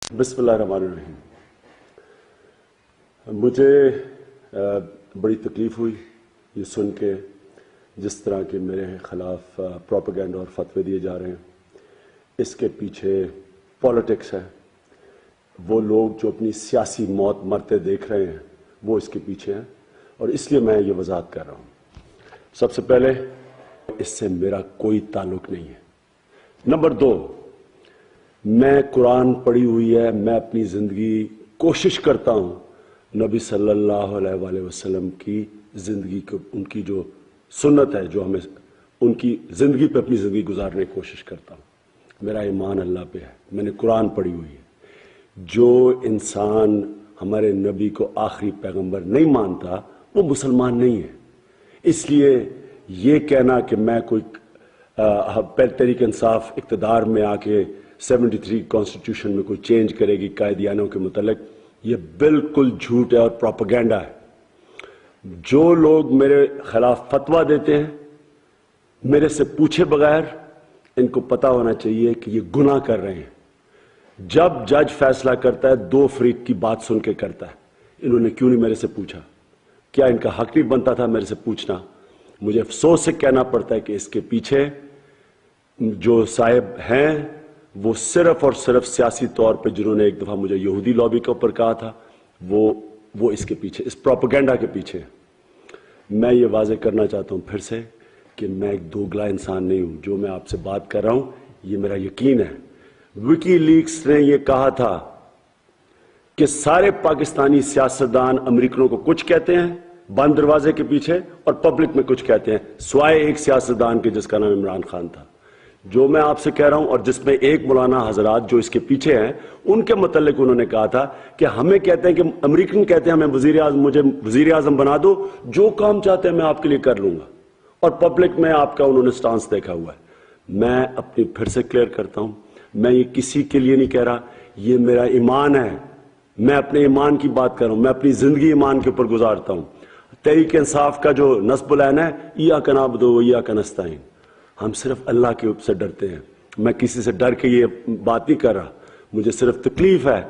बिस्मिल्लाहिर्रहमानिर्रहीम। मुझे बड़ी तकलीफ़ हुई ये सुन के जिस तरह के मेरे ख़िलाफ़ प्रोपेगेंडा और फतवे दिए जा रहे हैं। इसके पीछे पॉलिटिक्स है। वो लोग जो अपनी सियासी मौत मरते देख रहे हैं वो इसके पीछे हैं, और इसलिए मैं ये वजाहत कर रहा हूँ। सबसे पहले, इससे मेरा कोई ताल्लुक़ नहीं है। नंबर 2, मैं कुरान पढ़ी हुई है, मैं अपनी ज़िंदगी कोशिश करता हूँ नबी सल्लल्लाहु अलैहि वसल्लम की ज़िंदगी को, उनकी जो सुन्नत है, जो हमें उनकी ज़िंदगी पे अपनी ज़िंदगी गुजारने की कोशिश करता हूँ। मेरा ईमान अल्लाह पे है, मैंने कुरान पढ़ी हुई है। जो इंसान हमारे नबी को आखिरी पैगंबर नहीं मानता वो मुसलमान नहीं है। इसलिए ये कहना कि मैं कोई तहरीक इंसाफ इक़्तिदार में आके 73 कॉन्स्टिट्यूशन में कोई चेंज करेगी कायदियानों के मुतल्लिक, ये बिल्कुल झूठ है और प्रोपेगेंडा है। जो लोग मेरे खिलाफ फतवा देते हैं मेरे से पूछे बगैर, इनको पता होना चाहिए कि ये गुनाह कर रहे हैं। जब जज फैसला करता है 2 फरीक की बात सुन के करता है। इन्होंने क्यों नहीं मेरे से पूछा? क्या इनका हक नहीं बनता था मेरे से पूछना? मुझे अफसोस से कहना पड़ता है कि इसके पीछे जो साहिब हैं वो सिर्फ और सिर्फ सियासी तौर पे, जिन्होंने एक दफ़ा मुझे यहूदी लॉबी के ऊपर कहा था, वो इसके पीछे, इस प्रोपेगेंडा के पीछे है। मैं ये वाज़ेह करना चाहता हूँ फिर से कि मैं एक दोगला इंसान नहीं हूँ। जो मैं आपसे बात कर रहा हूँ ये मेरा यकीन है। विकीलीक्स ने ये कहा था कि सारे पाकिस्तानी सियासतदान अमेरिकनों को कुछ कहते हैं बंद दरवाजे के पीछे और पब्लिक में कुछ कहते हैं, सिवाय एक सियासतदान के जिसका नाम इमरान खान था। जो मैं आपसे कह रहा हूं, और जिसमें एक मौलाना हजरात जो इसके पीछे हैं, उनके मुतल्लिक उन्होंने कहा था कि हमें कहते हैं कि अमेरिकन कहते हैं हमें मुझे वजीर आजम बना दो, जो काम चाहते हैं मैं आपके लिए कर लूंगा। और पब्लिक में आपका उन्होंने स्टांस देखा हुआ है। मैं अपनी फिर से क्लियर करता हूं, मैं ये किसी के लिए नहीं कह रहा, ये मेरा ईमान है। मैं अपने ईमान की बात कर रहा हूं, मैं अपनी जिंदगी ईमान के ऊपर गुजारता हूं। तहरीक इंसाफ का जो नस्बुल ऐन है, इय्याका नअबुदु व इय्याका नस्तईन, हम सिर्फ अल्लाह के ऊपर से डरते हैं। मैं किसी से डर के ये बात नहीं कर रहा। मुझे सिर्फ तकलीफ है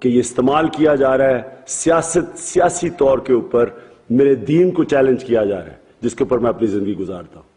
कि ये इस्तेमाल किया जा रहा है सियासी तौर के ऊपर, मेरे दीन को चैलेंज किया जा रहा है, जिसके ऊपर मैं अपनी जिंदगी गुजारता हूं।